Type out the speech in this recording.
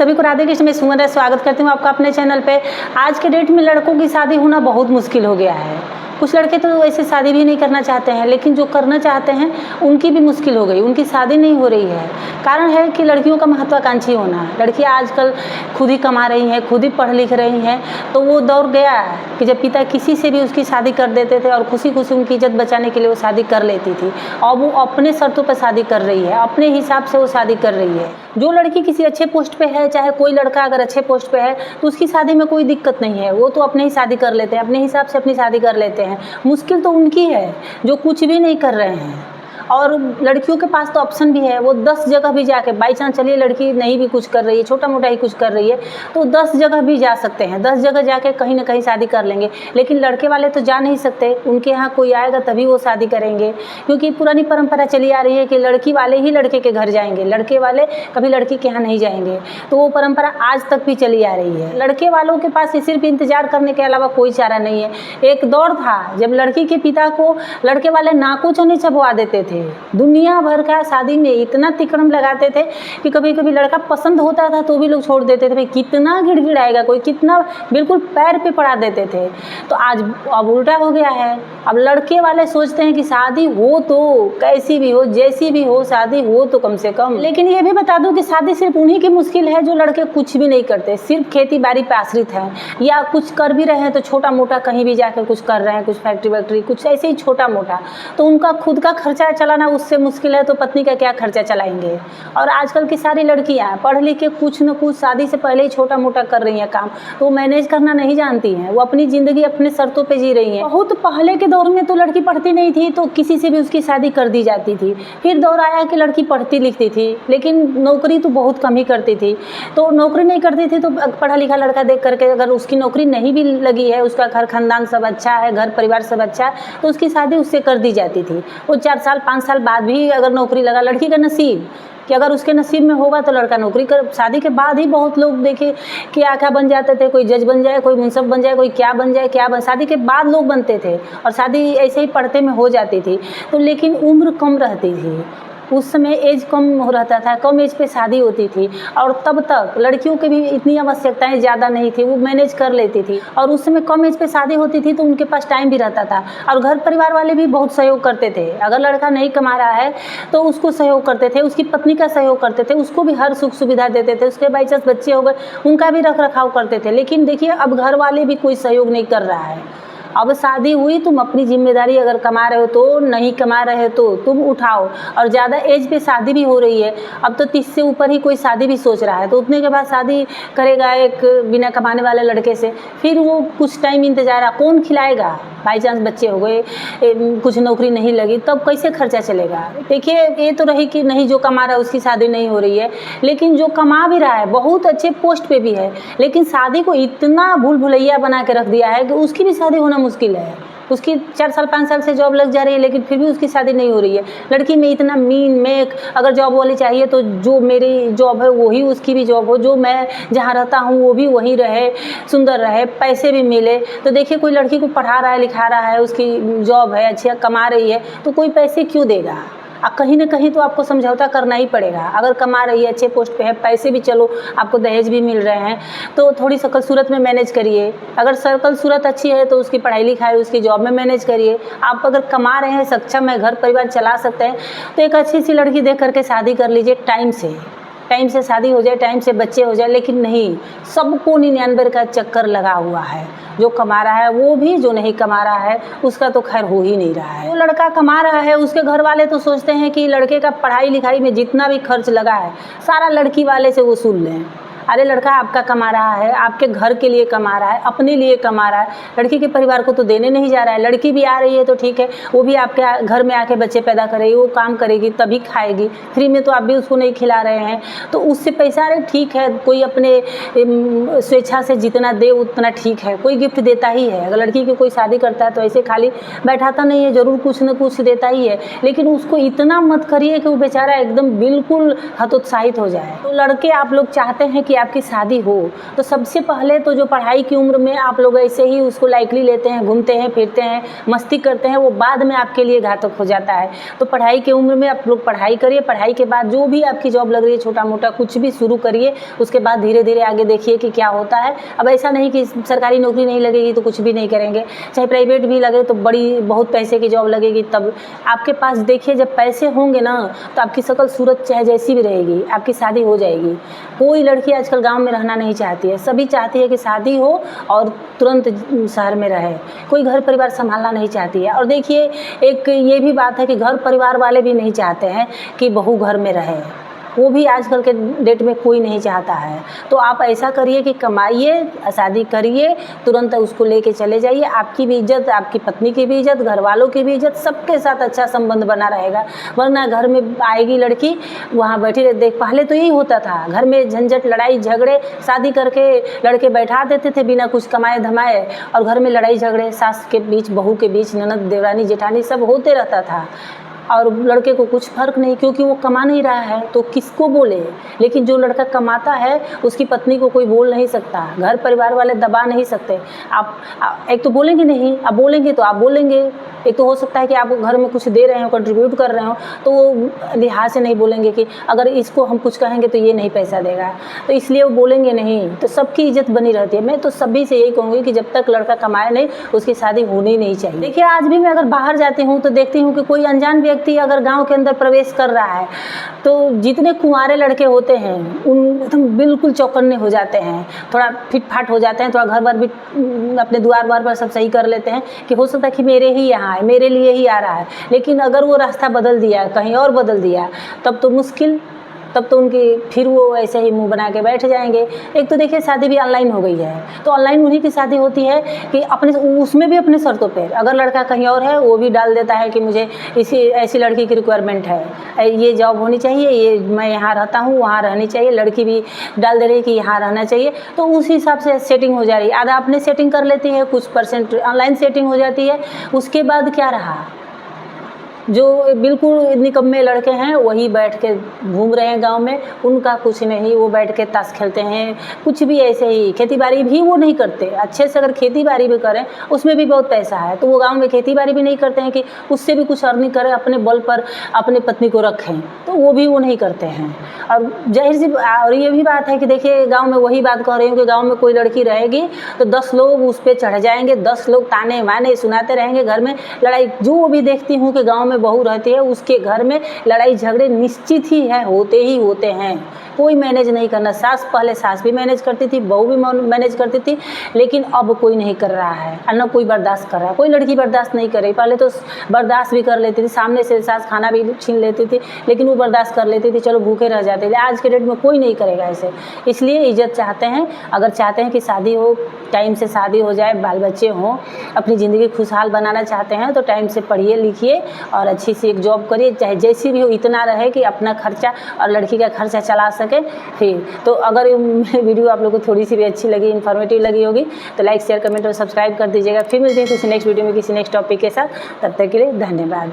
सभी को राधे कृष्ण में सुमन स्वागत करती हूँ आपका अपने चैनल पे। आज के डेट में लड़कों की शादी होना बहुत मुश्किल हो गया है। कुछ लड़के तो ऐसे शादी भी नहीं करना चाहते हैं, लेकिन जो करना चाहते हैं उनकी भी मुश्किल हो गई, उनकी शादी नहीं हो रही है। कारण है कि लड़कियों का महत्वाकांक्षी होना। लड़कियां आजकल खुद ही कमा रही हैं, खुद ही पढ़ लिख रही हैं, तो वो दौर गया है कि जब पिता किसी से भी उसकी शादी कर देते थे और खुशी खुशी उनकी इज्जत बचाने के लिए वो शादी कर लेती थी। और वो अपने शर्तों पर शादी कर रही है, अपने हिसाब से वो शादी कर रही है। जो लड़की किसी अच्छे पोस्ट पे है, चाहे कोई लड़का अगर अच्छे पोस्ट पे है, तो उसकी शादी में कोई दिक्कत नहीं है। वो तो अपने ही शादी कर लेते हैं, अपने हिसाब से अपनी शादी कर लेते हैं। मुश्किल तो उनकी है जो कुछ भी नहीं कर रहे हैं। और लड़कियों के पास तो ऑप्शन भी है, वो 10 जगह भी जाके, बाई चांस चलिए लड़की नहीं भी कुछ कर रही है, छोटा मोटा ही कुछ कर रही है, तो 10 जगह भी जा सकते हैं, 10 जगह जाके कहीं ना कहीं शादी कर लेंगे। लेकिन लड़के वाले तो जा नहीं सकते, उनके यहाँ कोई आएगा तभी वो शादी करेंगे। क्योंकि पुरानी परंपरा चली आ रही है कि लड़की वाले ही लड़के के घर जाएंगे, लड़के वाले कभी लड़की के यहाँ नहीं जाएंगे। तो वो परंपरा आज तक भी चली आ रही है। लड़के वालों के पास सिर्फ इंतजार करने के अलावा कोई चारा नहीं है। एक दौर था जब लड़की के पिता को लड़के वाले नाको चने चबवा देते थे, दुनिया भर का शादी में इतना तिकड़म लगाते थे कि कभी कभी लड़का पसंद होता था तो भी लोग छोड़ देते थे। भाई कितना गिड़गिड़ाएगा कोई, कितना बिल्कुल पैर पे पड़ा देते थे। तो आज अब उल्टा हो गया है। अब लड़के वाले सोचते हैं कि शादी हो तो कैसी भी हो, जैसी भी हो, शादी हो तो कम से कम। लेकिन ये भी बता दूं कि शादी सिर्फ उन्हीं की मुश्किल है जो लड़के कुछ भी नहीं करते, सिर्फ खेती बाड़ी पे आश्रित है, या कुछ कर भी रहे हैं तो छोटा मोटा कहीं भी जाकर कुछ कर रहे हैं, कुछ फैक्ट्री वैक्ट्री, कुछ ऐसे ही छोटा मोटा। तो उनका खुद का खर्चा चलाना उससे मुश्किल है, तो पत्नी का क्या खर्चा चलाएंगे। और आजकल की सारी लड़कियां पढ़ लिख के कुछ न कुछ शादी से पहले ही छोटा मोटा कर रही हैं काम, तो वो मैनेज करना नहीं जानती हैं। वो अपनी ज़िंदगी अपने शर्तों पे जी रही हैं। बहुत पहले के दौर में तो लड़की पढ़ती नहीं थी तो किसी से भी उसकी शादी कर दी जाती थी। फिर दौर आया कि लड़की पढ़ती लिखती थी, लेकिन नौकरी तो बहुत कम ही करती थी। तो नौकरी नहीं करती थी तो पढ़ा लिखा लड़का देख करके, अगर उसकी नौकरी नहीं भी लगी है, उसका घर खानदान सब अच्छा है, घर परिवार सब अच्छा है, तो उसकी शादी उससे कर दी जाती थी। वो 4 साल 5 साल बाद भी अगर नौकरी लगा, लड़की का नसीब कि अगर उसके नसीब में होगा तो लड़का नौकरी कर। शादी के बाद ही बहुत लोग देखे क्या क्या बन जाते थे, कोई जज बन जाए, कोई मुंसफ बन जाए, कोई क्या बन जाए, क्या बन, शादी के बाद लोग बनते थे। और शादी ऐसे ही पढ़ते में हो जाती थी। तो लेकिन उम्र कम रहती थी, उस समय एज कम हो रहता था, कम एज पे शादी होती थी। और तब तक लड़कियों की भी इतनी आवश्यकताएं ज़्यादा नहीं थी, वो मैनेज कर लेती थी। और उस समय कम एज पे शादी होती थी तो उनके पास टाइम भी रहता था, और घर परिवार वाले भी बहुत सहयोग करते थे। अगर लड़का नहीं कमा रहा है तो उसको सहयोग करते थे, उसकी पत्नी का सहयोग करते थे, उसको भी हर सुख सुविधा देते थे। उसके बाई चांस बच्चे हो गए, उनका भी रख रखाव करते थे। लेकिन देखिए अब घर वाले भी कोई सहयोग नहीं कर रहा है। अब शादी हुई, तुम अपनी जिम्मेदारी, अगर कमा रहे हो तो, नहीं कमा रहे हो तो तुम उठाओ। और ज़्यादा एज पे शादी भी हो रही है, अब तो 30 से ऊपर ही कोई शादी भी सोच रहा है, तो उतने के बाद शादी करेगा एक बिना कमाने वाले लड़के से, फिर वो कुछ टाइम इंतजार, कौन खिलाएगा। बाई चांस बच्चे हो गए, कुछ नौकरी नहीं लगी, तब कैसे खर्चा चलेगा। देखिए ये तो रही कि नहीं, जो कमा रहा है उसकी शादी नहीं हो रही है, लेकिन जो कमा भी रहा है, बहुत अच्छे पोस्ट पे भी है, लेकिन शादी को इतना भूल भुलैया बना के रख दिया है कि उसकी भी शादी होना मुश्किल है। उसकी 4 साल 5 साल से जॉब लग जा रही है, लेकिन फिर भी उसकी शादी नहीं हो रही है। लड़की में इतना मीन मेक, अगर जॉब वाली चाहिए तो जो मेरी जॉब है वही उसकी भी जॉब हो, जो मैं जहाँ रहता हूँ वो भी वहीं रहे, सुंदर रहे, पैसे भी मिले। तो देखिए कोई लड़की को पढ़ा रहा है, लिखा रहा है, उसकी जॉब है, अच्छी कमा रही है, तो कोई पैसे क्यों देगा। कहीं ना कहीं तो आपको समझौता करना ही पड़ेगा। अगर कमा रही है, अच्छे पोस्ट पे है, पैसे भी चलो आपको दहेज भी मिल रहे हैं, तो थोड़ी शक्ल सूरत में मैनेज करिए। अगर शक्ल सूरत अच्छी है तो उसकी पढ़ाई लिखाई, उसकी जॉब में मैनेज करिए। आप अगर कमा रहे हैं, सक्षम है, घर परिवार चला सकते हैं, तो एक अच्छी सी लड़की देख करके शादी कर लीजिए। टाइम से शादी हो जाए, टाइम से बच्चे हो जाए। लेकिन नहीं, सबको 99 का चक्कर लगा हुआ है। जो कमा रहा है वो भी, जो नहीं कमा रहा है उसका तो खैर हो ही नहीं रहा है। जो लड़का कमा रहा है उसके घर वाले तो सोचते हैं कि लड़के का पढ़ाई लिखाई में जितना भी खर्च लगा है सारा लड़की वाले से वसूल लें। अरे लड़का आपका कमा रहा है, आपके घर के लिए कमा रहा है, अपने लिए कमा रहा है, लड़की के परिवार को तो देने नहीं जा रहा है। लड़की भी आ रही है तो ठीक है, वो भी आपके घर में आके बच्चे पैदा करेगी, वो काम करेगी तभी खाएगी, फ्री में तो आप भी उसको नहीं खिला रहे हैं, तो उससे पैसा, अरे ठीक है, कोई अपने स्वेच्छा से जितना दे उतना ठीक है, कोई गिफ्ट देता ही है। अगर लड़की की कोई शादी करता है तो ऐसे खाली बैठाता नहीं है, ज़रूर कुछ न कुछ देता ही है। लेकिन उसको इतना मत करिए कि वो बेचारा एकदम बिल्कुल हतोत्साहित हो जाए। तो लड़के आप लोग चाहते हैं कि कि आपकी शादी हो तो सबसे पहले तो जो पढ़ाई की उम्र में आप लोग ऐसे ही उसको लाइटली लेते हैं, घूमते हैं, फिरते हैं, मस्ती करते हैं, वो बाद में आपके लिए घातक हो जाता है। तो पढ़ाई की उम्र में आप लोग पढ़ाई करिए, पढ़ाई के बाद जो भी आपकी जॉब लग रही है छोटा मोटा कुछ भी शुरू करिए, उसके बाद धीरे धीरे आगे देखिए कि क्या होता है। अब ऐसा नहीं कि सरकारी नौकरी नहीं लगेगी तो कुछ भी नहीं करेंगे, चाहे प्राइवेट भी लगे तो बड़ी बहुत पैसे की जॉब लगेगी, तब आपके पास देखिए जब पैसे होंगे ना तो आपकी शक्ल सूरत चाहे जैसी भी रहेगी, आपकी शादी हो जाएगी। कोई लड़की आजकल गांव में रहना नहीं चाहती है, सभी चाहती है कि शादी हो और तुरंत शहर में रहे, कोई घर परिवार संभालना नहीं चाहती है। और देखिए एक ये भी बात है कि घर परिवार वाले भी नहीं चाहते हैं कि बहू घर में रहे, वो भी आजकल के डेट में कोई नहीं चाहता है। तो आप ऐसा करिए कि कमाइए, शादी करिए, तुरंत उसको लेके चले जाइए, आपकी भी इज्जत, आपकी पत्नी की भी इज्जत, घर वालों की भी इज्जत, सबके साथ अच्छा संबंध बना रहेगा। वरना घर में आएगी लड़की, वहाँ बैठी रह देख, पहले तो यही होता था, घर में झंझट, लड़ाई झगड़े, शादी करके लड़के बैठा देते थे बिना कुछ कमाए धमाए, और घर में लड़ाई झगड़े सास के बीच, बहू के बीच, ननद देवरानी जेठानी सब होते रहता था, और लड़के को कुछ फ़र्क नहीं, क्योंकि वो कमा नहीं रहा है तो किसको बोले। लेकिन जो लड़का कमाता है उसकी पत्नी को कोई बोल नहीं सकता, घर परिवार वाले दबा नहीं सकते। आप एक तो बोलेंगे नहीं, अब बोलेंगे तो आप बोलेंगे, एक तो हो सकता है कि आप घर में कुछ दे रहे हो, कंट्रीब्यूट कर रहे हो, तो वो लिहाज से नहीं बोलेंगे कि अगर इसको हम कुछ कहेंगे तो ये नहीं पैसा देगा, तो इसलिए वो बोलेंगे नहीं। तो सबकी इज्जत बनी रहती है। मैं तो सभी से यही कहूँगी कि जब तक लड़का कमाए नहीं उसकी शादी होनी नहीं चाहिए। देखिए आज भी मैं अगर बाहर जाती हूँ तो देखती हूँ कि कोई अनजान व्यक्ति अगर गांव के अंदर प्रवेश कर रहा है तो जितने कुंवारे लड़के होते हैं उन एकदम बिल्कुल चौकन्ने हो जाते हैं, थोड़ा फिट फाट हो जाते हैं, थोड़ा घर बार भी अपने द्वार बार पर सब सही कर लेते हैं कि हो सकता है कि मेरे ही यहाँ है, मेरे लिए ही आ रहा है। लेकिन अगर वो रास्ता बदल दिया, कहीं और बदल दिया, तब तो मुश्किल, तब तो उनकी फिर वो ऐसे ही मुंह बना के बैठ जाएंगे। एक तो देखिए शादी भी ऑनलाइन हो गई है, तो ऑनलाइन उन्हीं की शादी होती है कि अपने उसमें भी अपने शर्तों पे, अगर लड़का कहीं और है वो भी डाल देता है कि मुझे इसी ऐसी लड़की की रिक्वायरमेंट है, ये जॉब होनी चाहिए, ये मैं यहाँ रहता हूँ वहाँ रहनी चाहिए, लड़की भी डाल दे रही है कि यहाँ रहना चाहिए। तो उस हिसाब से सेटिंग हो जा रही है, आधा अपने सेटिंग कर लेती है, कुछ % ऑनलाइन सेटिंग हो जाती है। उसके बाद क्या रहा, जो बिल्कुल निकम्मे लड़के हैं वही बैठ के घूम रहे हैं गांव में, उनका कुछ नहीं, वो बैठ के ताश खेलते हैं, कुछ भी ऐसे ही, खेती बाड़ी भी वो नहीं करते। अच्छे से अगर खेती बाड़ी भी करें उसमें भी बहुत पैसा है, तो वो गांव में खेती बाड़ी भी नहीं करते हैं कि उससे भी कुछ अर्निंग करें, अपने बल पर अपने पत्नी को रखें, तो वो भी वो नहीं करते हैं। और जाहिर सी और ये भी बात है कि देखिए गाँव में वही बात कह रही हूँ कि गाँव में कोई लड़की रहेगी तो 10 लोग उस पर चढ़ जाएंगे, 10 लोग ताने माने सुनाते रहेंगे, घर में लड़ाई। जो भी देखती हूँ कि गाँव में बहू रहती है उसके घर में लड़ाई झगड़े निश्चित ही है, होते ही होते हैं, कोई मैनेज नहीं करना। सास, पहले सास भी मैनेज करती थी, बहू भी मैनेज करती थी, लेकिन अब कोई नहीं कर रहा है, न कोई बर्दाश्त कर रहा है। कोई लड़की बर्दाश्त नहीं कर रही, पहले तो बर्दाश्त भी कर लेती थी, सामने से सास खाना भी छीन लेती थी लेकिन वो बर्दाश्त कर लेती थी, चलो भूखे रह जाते थे। आज के डेट में कोई नहीं करेगा ऐसे। इसलिए इज्जत चाहते हैं, अगर चाहते हैं कि शादी हो, टाइम से शादी हो जाए, बाल बच्चे हों, अपनी ज़िंदगी खुशहाल बनाना चाहते हैं तो टाइम से पढ़िए लिखिए और अच्छी सी एक जॉब करिए, चाहे जैसी भी हो, इतना रहे कि अपना खर्चा और लड़की का खर्चा चला सके। फिर तो अगर वीडियो आप लोगों को थोड़ी सी भी अच्छी लगी, इन्फॉर्मेटिव लगी होगी तो लाइक शेयर कमेंट और सब्सक्राइब कर दीजिएगा। फिर मिलते हैं किसी नेक्स्ट वीडियो में किसी नेक्स्ट टॉपिक के साथ, तब तक के लिए धन्यवाद।